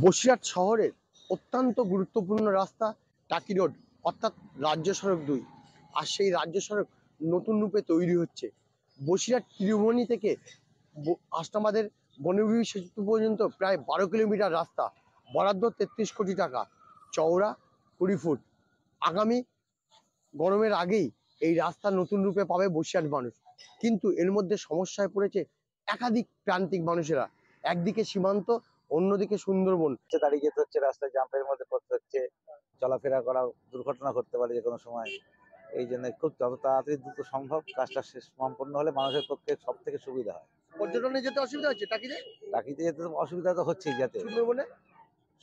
বসিরহাট শহরের অত্যন্ত গুরুত্বপূর্ণ রাস্তা টাকি রোড অর্থাৎ রাজ্য সড়ক 2। আর সেই রাজ্য সড়ক নতুন রূপে তৈরি হচ্ছে। বসিরহাট ত্রিভুবনী থেকে হাসনাবাদের বনবিবি সেতু পর্যন্ত প্রায় 12 কিলোমিটার রাস্তা, বরাদ্দ 33 কোটি টাকা, চওড়া 20 ফুট। আগামী গরমের আগেই এই রাস্তা নতুন রূপে পাবে বসিরহাট মানুষ। কিন্তু এর মধ্যে সমস্যায় পড়েছে একাধিক প্রান্তিক মানুষেরা। একদিকে সীমান্ত, অন্যদিকে সুন্দরবন। দাঁড়িয়ে যেতে হচ্ছে, রাস্তায় জাম্পের মধ্যে পড়তে হচ্ছে, চলাফেরা করা, দুর্ঘটনা ঘটতে পারে যে কোনো সময়। এই জন্য খুব যত তাড়াতাড়ি দ্রুত সম্ভব কাজটা শেষ সম্পন্ন হলে মানুষের পক্ষে সব থেকে সুবিধা হয়। পর্যটনে যেতে অসুবিধা হচ্ছে টাকিতে? টাকিতে যেতে তো অসুবিধা তো হচ্ছেই, যাতে সুন্দরবনে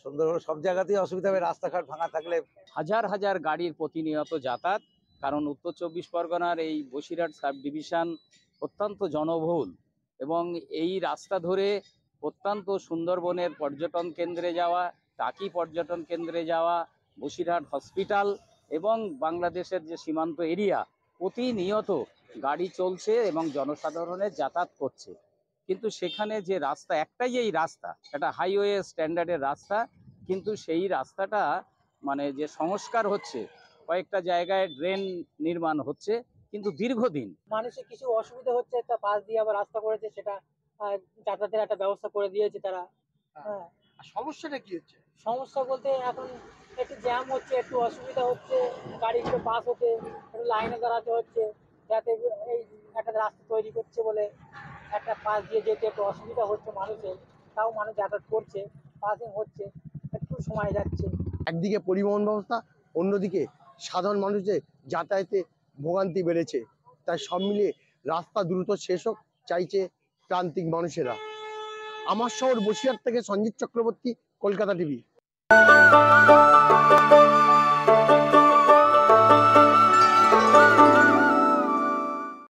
সুন্দরবন সব জায়গাতেই অসুবিধা হবে। রাস্তাঘাট ভাঙা থাকলে হাজার হাজার গাড়ির প্রতিনিয়ত যাতায়াত, কারণ উত্তর চব্বিশ পরগনার এই বসিরহাট সাব ডিভিশন অত্যন্ত জনবহুল এবং এই রাস্তা ধরে অত্যন্ত সুন্দরবনের পর্যটন কেন্দ্রে যাওয়া, টাকি পর্যটন কেন্দ্রে যাওয়া, বসিরহাট হসপিটাল এবং বাংলাদেশের যে সীমান্ত এরিয়া, প্রতিনিয়ত গাড়ি চলছে এবং জনসাধারণের যাতায়াত করছে। কিন্তু সেখানে যে রাস্তা, একটাই এই রাস্তা, একটা হাইওয়ে স্ট্যান্ডার্ডের রাস্তা, কিন্তু সেই রাস্তাটা মানে যে সংস্কার হচ্ছে, কয়েকটা জায়গায় ড্রেন নির্মাণ হচ্ছে, কিন্তু দীর্ঘদিন মানুষের কিছু অসুবিধা হচ্ছে, একটা পাশ দিয়ে আবার রাস্তা করেছে, সেটা যাতায়াতের একটা ব্যবস্থা করে দিয়েছে তারা। হ্যাঁ, সমস্যাটা কি হচ্ছে? সমস্যা বলতে এখন একটু জ্যাম হচ্ছে, একটু অসুবিধা হচ্ছে, গাড়িগুলো পাস হতে একটু লাইনে দাঁড়াতে হচ্ছে, যাতে এই একটা রাস্তা তৈরি করছে বলে একটা পাশ দিয়ে যেতে একটু অসুবিধা হচ্ছে মানুষের। তাও মানুষ যাতায়াত করছে, পাসিং হচ্ছে, একটু সময় যাচ্ছে। একদিকে পরিবহন ব্যবস্থা, অন্যদিকে সাধারণ মানুষদের যাতায়াতে ভোগান্তি বেড়েছে। তাই সব মিলিয়ে রাস্তা দ্রুত শেষ হোক চাইছে প্রান্তিক মানুষেরা। আমার শহর বসিরহাট থেকে সঞ্জিত চক্রবর্তী, কলকাতা টিভি।